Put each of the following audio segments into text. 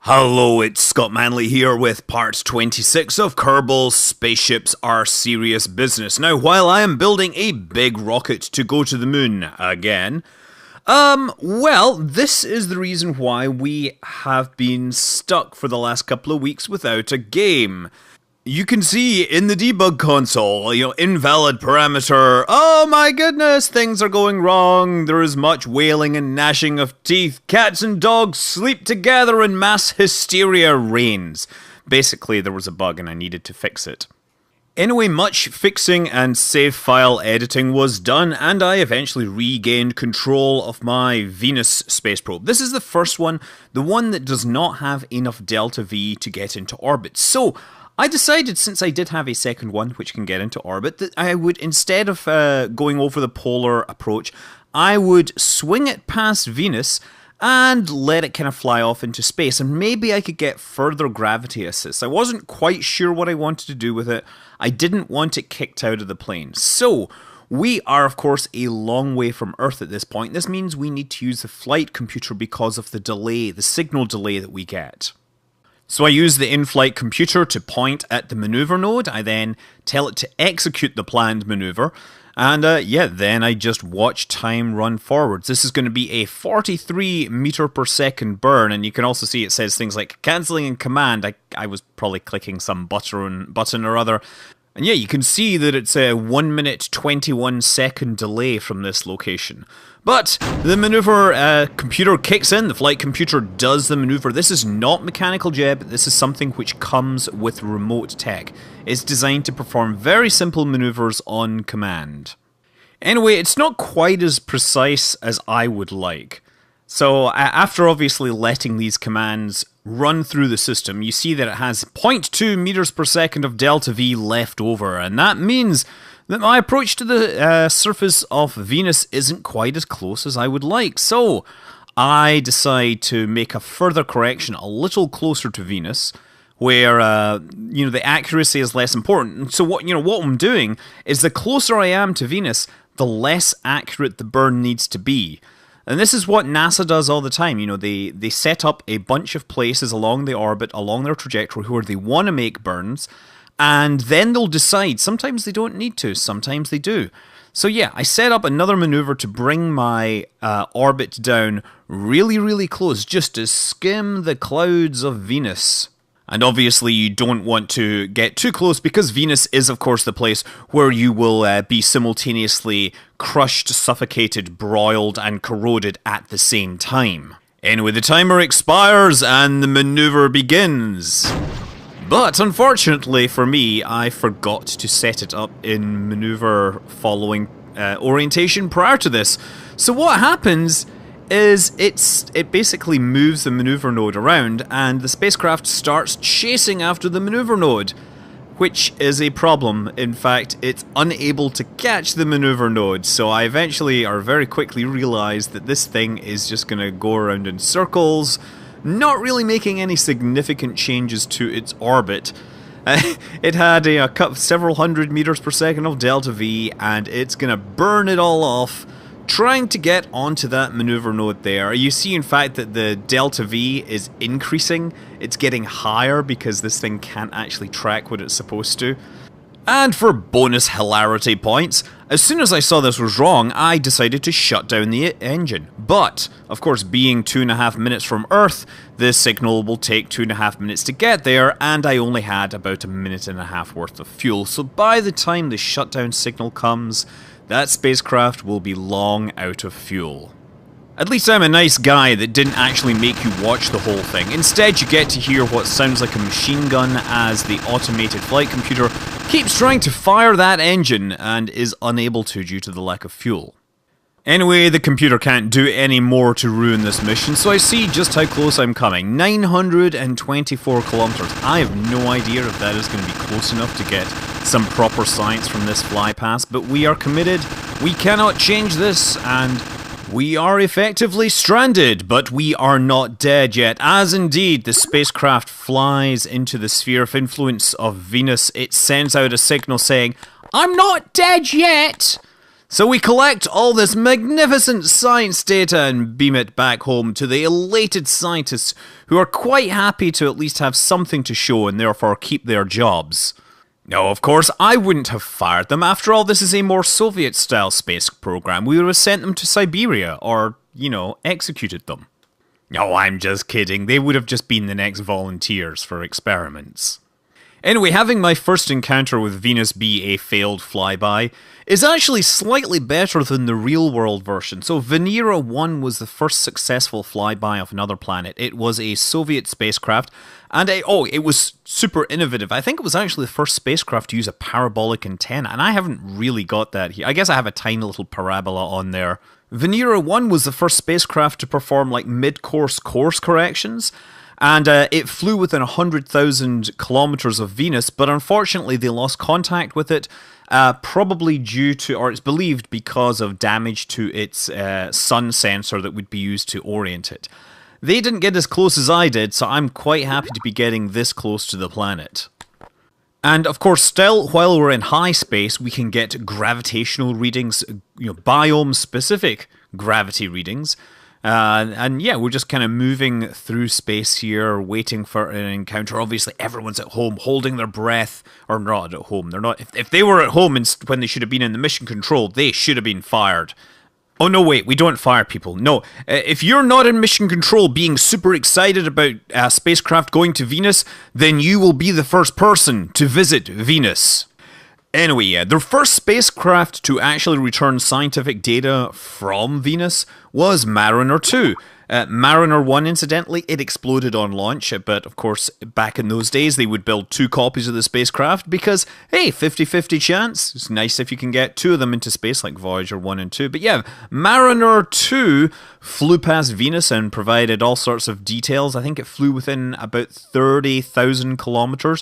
Hello, it's Scott Manley here with part 26 of Kerbal's Spaceships Are Serious Business. Now, while I am building a big rocket to go to the moon again, this is the reason why we have been stuck for the last couple of weeks without a game. You can see in the debug console, invalid parameter. Oh my goodness, things are going wrong. There is much wailing and gnashing of teeth. Cats and dogs sleep together and mass hysteria reigns. Basically, there was a bug and I needed to fix it. Anyway, much fixing and save file editing was done, and I eventually regained control of my Venus space probe. This is the first one, the one that does not have enough delta V to get into orbit. So, I decided, since I did have a second one which can get into orbit, that I would, instead of going over the polar approach, I would swing it past Venus and let it kind of fly off into space, and maybe I could get further gravity assist. I wasn't quite sure what I wanted to do with it. I didn't want it kicked out of the plane. So, we are, of course, a long way from Earth at this point. This means we need to use the flight computer because of the delay, the signal delay that we get. So I use the in-flight computer to point at the maneuver node. I then tell it to execute the planned maneuver. And then I just watch time run forwards. This is going to be a 43 meter per second burn. And you can also see it says things like cancelling and command. I was probably clicking some button or other. And yeah, you can see that it's a 1 minute 21 second delay from this location. But the maneuver computer kicks in, the flight computer does the maneuver. This is not mechanical jet, this is something which comes with remote tech. It's designed to perform very simple maneuvers on command. Anyway, it's not quite as precise as I would like. So after obviously letting these commands run through the system, you see that it has 0.2 meters per second of delta V left over, and that means that my approach to the surface of Venus isn't quite as close as I would like. So I decide to make a further correction a little closer to Venus, where the accuracy is less important. And so what I'm doing is, the closer I am to Venus, the less accurate the burn needs to be. And this is what NASA does all the time. They set up a bunch of places along the orbit, along their trajectory, where they want to make burns, and then they'll decide. Sometimes they don't need to, sometimes they do. So yeah, I set up another maneuver to bring my orbit down really, really close, just to skim the clouds of Venus. And obviously you don't want to get too close, because Venus is of course the place where you will be simultaneously crushed, suffocated, broiled and corroded at the same time. Anyway, the timer expires and the maneuver begins. But unfortunately for me, I forgot to set it up in maneuver following orientation prior to this. So what happens is it basically moves the maneuver node around, and the spacecraft starts chasing after the maneuver node, which is a problem. In fact, it's unable to catch the maneuver node, so I eventually, or very quickly, realized that this thing is just going to go around in circles, not really making any significant changes to its orbit. It had several hundred meters per second of delta V, and it's going to burn it all off, trying to get onto that maneuver node there. You see, in fact, that the delta V is increasing. It's getting higher because this thing can't actually track what it's supposed to. And for bonus hilarity points, as soon as I saw this was wrong, I decided to shut down the engine. But, of course, being 2.5 minutes from Earth, the signal will take 2.5 minutes to get there, and I only had about 1.5 minutes worth of fuel. So by the time the shutdown signal comes, that spacecraft will be long out of fuel. At least I'm a nice guy that didn't actually make you watch the whole thing. Instead, you get to hear what sounds like a machine gun as the automated flight computer keeps trying to fire that engine and is unable to due to the lack of fuel. Anyway, the computer can't do any more to ruin this mission, so I see just how close I'm coming. 924 kilometers. I have no idea if that is going to be close enough to get some proper science from this flypast, but we are committed. We cannot change this, and we are effectively stranded, but we are not dead yet, as indeed the spacecraft flies into the sphere of influence of Venus. It sends out a signal saying, "I'm not dead yet!" So we collect all this magnificent science data and beam it back home to the elated scientists who are quite happy to at least have something to show and therefore keep their jobs. No, of course, I wouldn't have fired them. After all, this is a more Soviet-style space program. We would have sent them to Siberia or, executed them. No, I'm just kidding. They would have just been the next volunteers for experiments. Anyway, having my first encounter with Venus be a failed flyby is actually slightly better than the real-world version. So Venera 1 was the first successful flyby of another planet. It was a Soviet spacecraft, and it was super innovative. I think it was actually the first spacecraft to use a parabolic antenna, and I haven't really got that here. I guess I have a tiny little parabola on there. Venera 1 was the first spacecraft to perform mid-course course corrections, and it flew within 100,000 kilometers of Venus, but unfortunately they lost contact with it, probably due to, or it's believed because of damage to its sun sensor that would be used to orient it. They didn't get as close as I did, so I'm quite happy to be getting this close to the planet. And of course, still, while we're in high space, we can get gravitational readings, biome-specific gravity readings. And yeah, we're just kind of moving through space here, waiting for an encounter. Obviously, everyone's at home, holding their breath, or not at home. They're not. If they were at home when they should have been in the mission control, they should have been fired. Oh no, wait, we don't fire people. No, if you're not in mission control being super excited about a spacecraft going to Venus, then you will be the first person to visit Venus. Anyway, their first spacecraft to actually return scientific data from Venus was Mariner 2. Mariner 1, incidentally, it exploded on launch, but of course, back in those days, they would build 2 copies of the spacecraft because, hey, 50-50 chance. It's nice if you can get 2 of them into space, like Voyager 1 and 2. But yeah, Mariner 2 flew past Venus and provided all sorts of details. I think it flew within about 30,000 kilometers.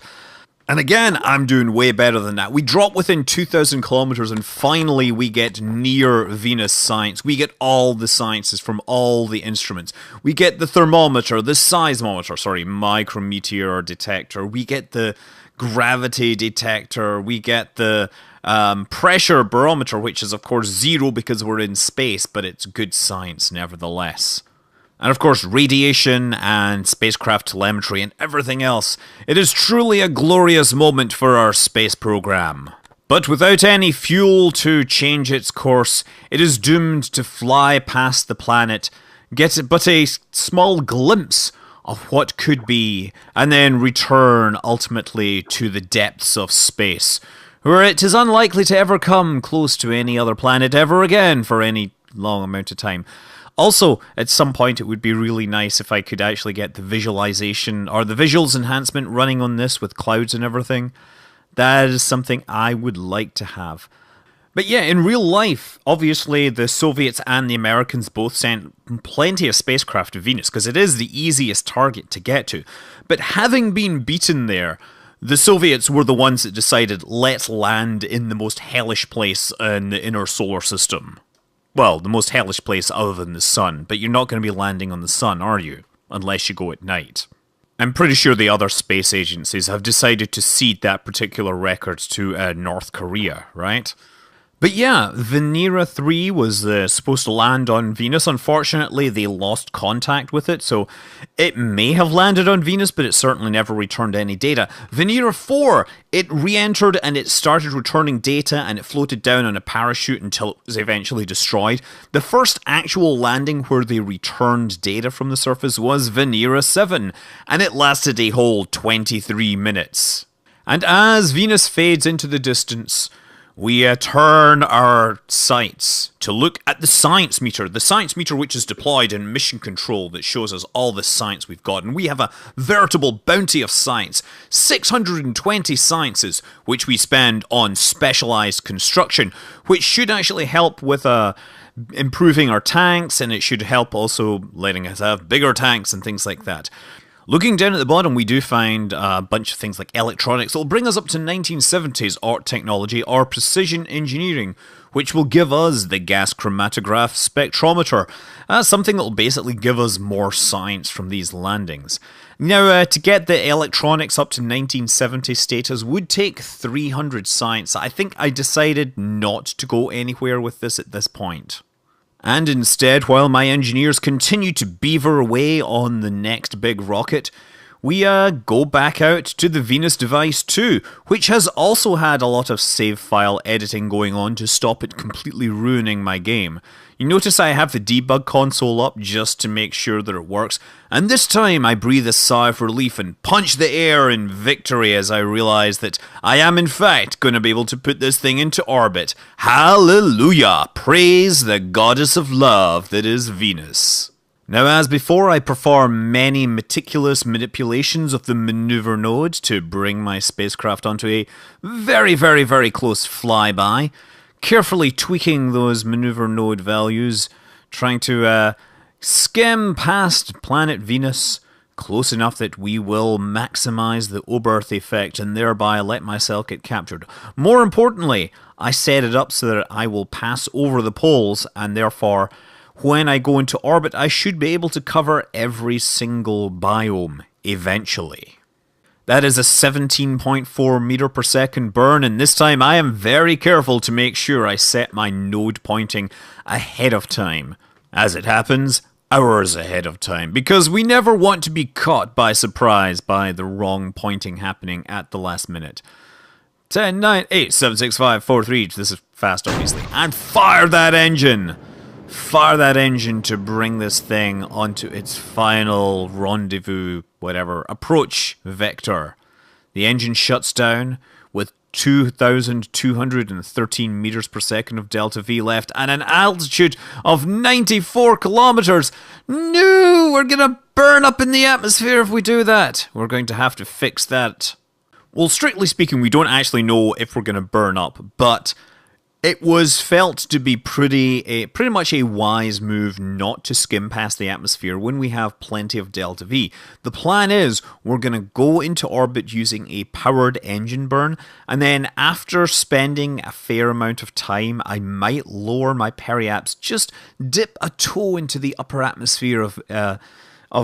And again, I'm doing way better than that. We drop within 2,000 kilometers and finally we get near Venus science. We get all the sciences from all the instruments. We get the thermometer, the seismometer, micrometeor detector. We get the gravity detector. We get the pressure barometer, which is of course 0 because we're in space, but it's good science nevertheless. And of course, radiation and spacecraft telemetry and everything else. It is truly a glorious moment for our space program. But without any fuel to change its course, it is doomed to fly past the planet, get but a small glimpse of what could be, and then return ultimately to the depths of space, where it is unlikely to ever come close to any other planet ever again for any long amount of time. Also, at some point it would be really nice if I could actually get the visualization or the visuals enhancement running on this with clouds and everything. That is something I would like to have. But yeah, in real life, obviously the Soviets and the Americans both sent plenty of spacecraft to Venus because it is the easiest target to get to. But having been beaten there, the Soviets were the ones that decided, let's land in the most hellish place in the inner solar system. Well, the most hellish place other than the sun, but you're not going to be landing on the sun, are you? Unless you go at night. I'm pretty sure the other space agencies have decided to cede that particular record to North Korea, right? But yeah, Venera 3 was supposed to land on Venus. Unfortunately, they lost contact with it, so it may have landed on Venus, but it certainly never returned any data. Venera 4, it re-entered and it started returning data and it floated down on a parachute until it was eventually destroyed. The first actual landing where they returned data from the surface was Venera 7, and it lasted a whole 23 minutes. And as Venus fades into the distance, we turn our sights to look at the science meter which is deployed in mission control that shows us all the science we've got. And we have a veritable bounty of science, 620 sciences, which we spend on specialized construction, which should actually help with improving our tanks, and it should help also letting us have bigger tanks and things like that. Looking down at the bottom, we do find a bunch of things like electronics that will bring us up to 1970s art technology or precision engineering, which will give us the gas chromatograph spectrometer. Something that will basically give us more science from these landings. Now, to get the electronics up to 1970 status would take 300 science. I think I decided not to go anywhere with this at this point. And instead, while my engineers continue to beaver away on the next big rocket, we go back out to the Venus device 2, which has also had a lot of save file editing going on to stop it completely ruining my game. You notice I have the debug console up just to make sure that it works, and this time I breathe a sigh of relief and punch the air in victory as I realize that I am in fact going to be able to put this thing into orbit. Hallelujah! Praise the goddess of love that is Venus. Now, as before, I perform many meticulous manipulations of the maneuver node to bring my spacecraft onto a very, very, very close flyby, carefully tweaking those maneuver node values, trying to skim past planet Venus close enough that we will maximize the Oberth effect and thereby let myself get captured. More importantly, I set it up so that I will pass over the poles, and therefore when I go into orbit, I should be able to cover every single biome eventually. That is a 17.4 meter per second burn, and this time I am very careful to make sure I set my node pointing ahead of time. As it happens, hours ahead of time, because we never want to be caught by surprise by the wrong pointing happening at the last minute. 10, 9, 8, 7, 6, 5, 4, 3, this is fast obviously, and fire that engine! Fire that engine to bring this thing onto its final rendezvous, whatever, approach vector. The engine shuts down with 2,213 meters per second of delta V left and an altitude of 94 kilometers. No, we're gonna burn up in the atmosphere if we do that. We're going to have to fix that. Well, strictly speaking, we don't actually know if we're gonna burn up, but it was felt to be pretty much a wise move not to skim past the atmosphere when we have plenty of delta V. The plan is we're going to go into orbit using a powered engine burn, and then after spending a fair amount of time, I might lower my periaps, just dip a toe into the upper atmosphere of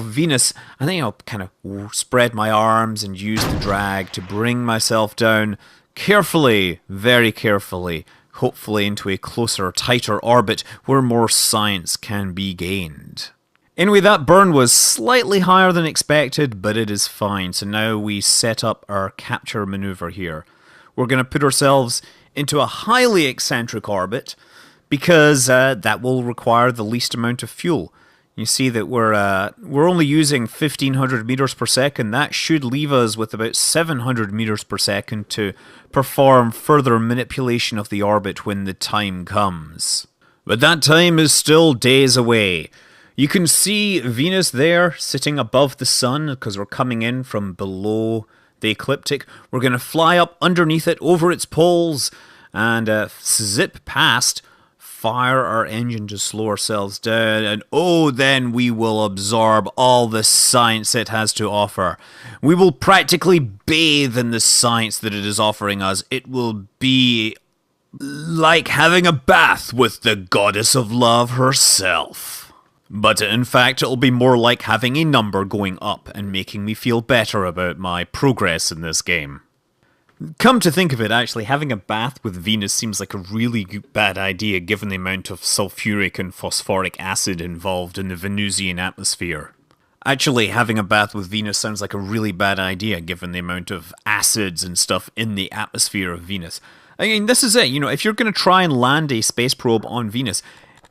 Venus, and then I'll kind of spread my arms and use the drag to bring myself down carefully, very carefully, hopefully into a closer, tighter orbit where more science can be gained. Anyway, that burn was slightly higher than expected, but it is fine. So now we set up our capture maneuver here. We're going to put ourselves into a highly eccentric orbit because that will require the least amount of fuel. You see that we're only using 1,500 meters per second. That should leave us with about 700 meters per second to perform further manipulation of the orbit when the time comes. But that time is still days away. You can see Venus there sitting above the sun because we're coming in from below the ecliptic. We're going to fly up underneath it over its poles and zip past, fire our engine to slow ourselves down, and oh, then we will absorb all the science it has to offer. We will practically bathe in the science that it is offering us. It will be like having a bath with the goddess of love herself. But in fact, it'll be more like having a number going up and making me feel better about my progress in this game. Come to think of it, actually, having a bath with Venus seems like a really bad idea given the amount of sulfuric and phosphoric acid involved in the Venusian atmosphere. Actually, having a bath with Venus sounds like a really bad idea given the amount of acids and stuff in the atmosphere of Venus. I mean, this is it, if you're going to try and land a space probe on Venus,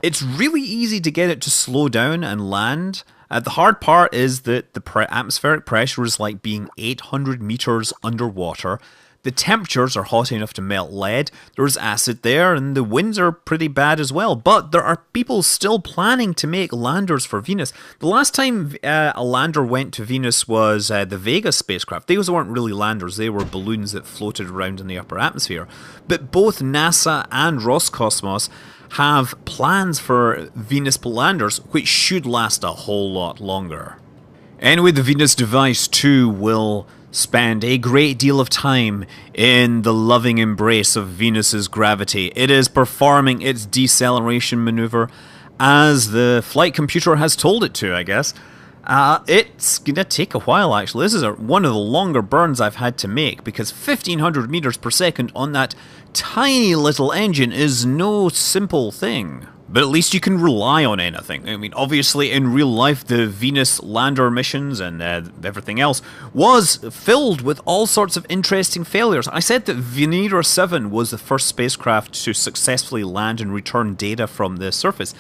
it's really easy to get it to slow down and land. The hard part is that the atmospheric pressure is like being 800 meters underwater. The temperatures are hot enough to melt lead, there's acid there, and the winds are pretty bad as well. But there are people still planning to make landers for Venus. The last time a lander went to Venus was the Vega spacecraft. Those weren't really landers, they were balloons that floated around in the upper atmosphere. But both NASA and Roscosmos have plans for Venus landers, which should last a whole lot longer. Anyway, the Venus Device 2 will spend a great deal of time in the loving embrace of Venus's gravity. It is performing its deceleration maneuver as the flight computer has told it to, I guess. It's gonna take a while, actually. This is one of the longer burns I've had to make, because 1500 meters per second on that tiny little engine is no simple thing. But at least you can rely on anything. I mean, obviously, in real life, the Venus lander missions and everything else was filled with all sorts of interesting failures. I said that Venera 7 was the first spacecraft to successfully land and return data from the surface.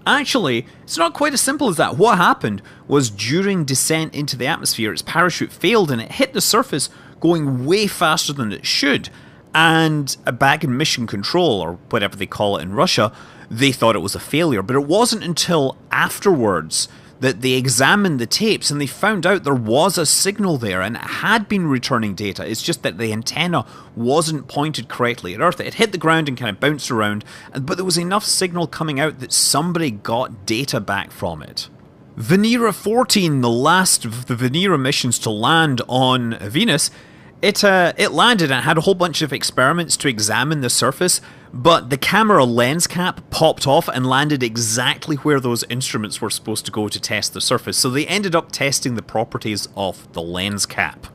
Actually, it's not quite as simple as that. What happened was during descent into the atmosphere, its parachute failed and it hit the surface going way faster than it should. And back in mission control, or whatever they call it in Russia, they thought it was a failure. But it wasn't until afterwards that they examined the tapes and they found out there was a signal there and it had been returning data. It's just that the antenna wasn't pointed correctly at Earth. It hit the ground and kind of bounced around, but there was enough signal coming out that somebody got data back from it. Venera 14, the last of the Venera missions to land on Venus, it landed and had a whole bunch of experiments to examine the surface, but the camera lens cap popped off and landed exactly where those instruments were supposed to go to test the surface, so they ended up testing the properties of the lens cap.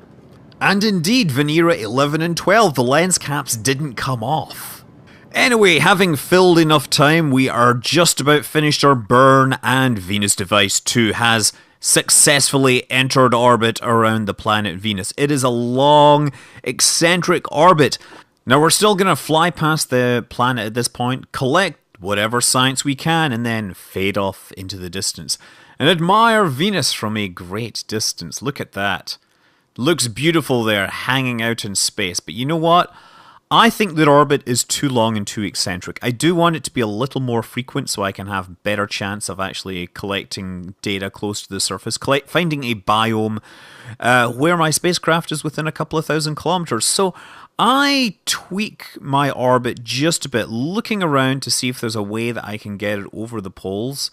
And indeed, Venera 11 and 12, the lens caps didn't come off. Anyway, having filled enough time, we are just about finished our burn, and Venus Device 2 has successfully entered orbit around the planet Venus. It is a long, eccentric orbit. Now we're still going to fly past the planet at this point, collect whatever science we can, and then fade off into the distance. And admire Venus from a great distance. Look at that. Looks beautiful there, hanging out in space. But you know what? I think that orbit is too long and too eccentric. I do want it to be a little more frequent so I can have better chance of actually collecting data close to the surface, finding a biome where my spacecraft is within a couple of thousand kilometers. So I tweak my orbit just a bit, looking around to see if there's a way that I can get it over the poles.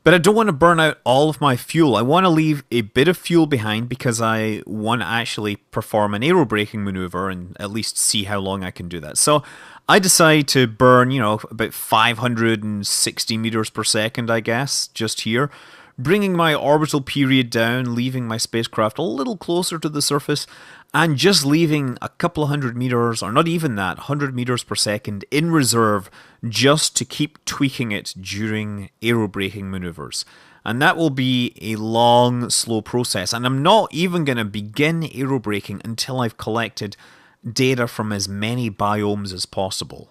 But I don't want to burn out all of my fuel. I want to leave a bit of fuel behind because I want to actually perform an aerobraking maneuver and at least see how long I can do that. So I decide to burn, about 560 meters per second, I guess, just here, bringing my orbital period down, leaving my spacecraft a little closer to the surface, and just leaving a couple of hundred meters, or not even that, 100 meters per second in reserve just to keep tweaking it during aerobraking maneuvers. And that will be a long, slow process. And I'm not even going to begin aerobraking until I've collected data from as many biomes as possible.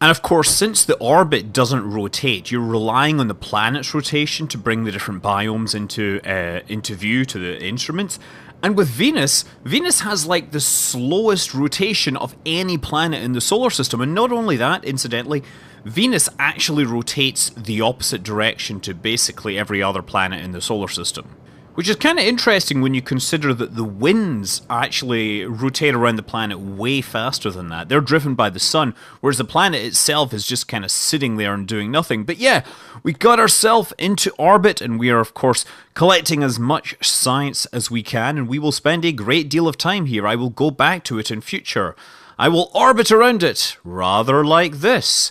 And of course, since the orbit doesn't rotate, you're relying on the planet's rotation to bring the different biomes into view to the instruments. And with Venus, Venus has like the slowest rotation of any planet in the solar system. And not only that, incidentally, Venus actually rotates the opposite direction to basically every other planet in the solar system. Which is kind of interesting when you consider that the winds actually rotate around the planet way faster than that. They're driven by the sun, whereas the planet itself is just kind of sitting there and doing nothing. But yeah, we got ourselves into orbit, and we are, of course, collecting as much science as we can, and we will spend a great deal of time here. I will go back to it in future. I will orbit around it, rather like this,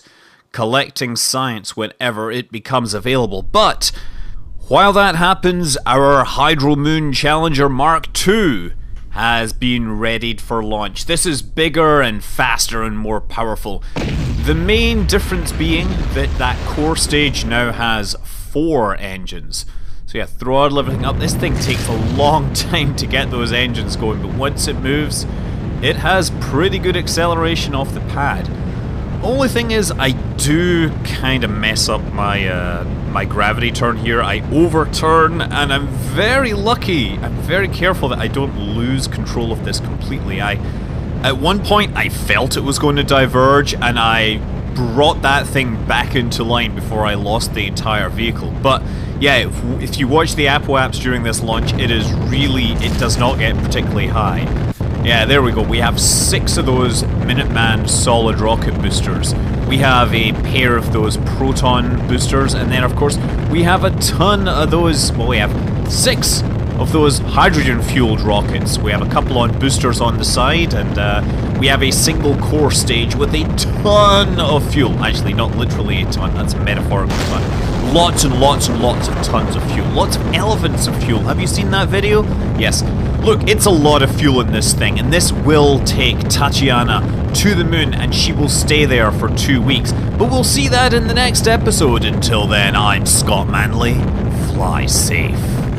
collecting science whenever it becomes available. But while that happens, our Hydro Moon Challenger Mark II has been readied for launch. This is bigger and faster and more powerful. The main difference being that that core stage now has 4 engines. So yeah, throttle everything up. This thing takes a long time to get those engines going, but once it moves, it has pretty good acceleration off the pad. Only thing is, I do kind of mess up my my gravity turn here. I overturn, and I'm very lucky. I'm very careful that I don't lose control of this completely. At one point, I felt it was going to diverge, and I brought that thing back into line before I lost the entire vehicle. But yeah, if you watch the apoaps during this launch, it does not get particularly high. Yeah, there we go. We have 6 of those Minuteman solid rocket boosters. We have a pair of those proton boosters, and then of course we have a ton of those, well, we have 6 of those hydrogen-fueled rockets. We have a couple on boosters on the side, and we have a single core stage with a ton of fuel. Actually, not literally a ton, that's a metaphorical ton. Lots and lots and lots of tons of fuel. Lots of elephants of fuel. Have you seen that video? Yes. Look, it's a lot of fuel in this thing, and this will take Tatiana to the moon, and she will stay there for 2 weeks. But we'll see that in the next episode. Until then, I'm Scott Manley. Fly safe.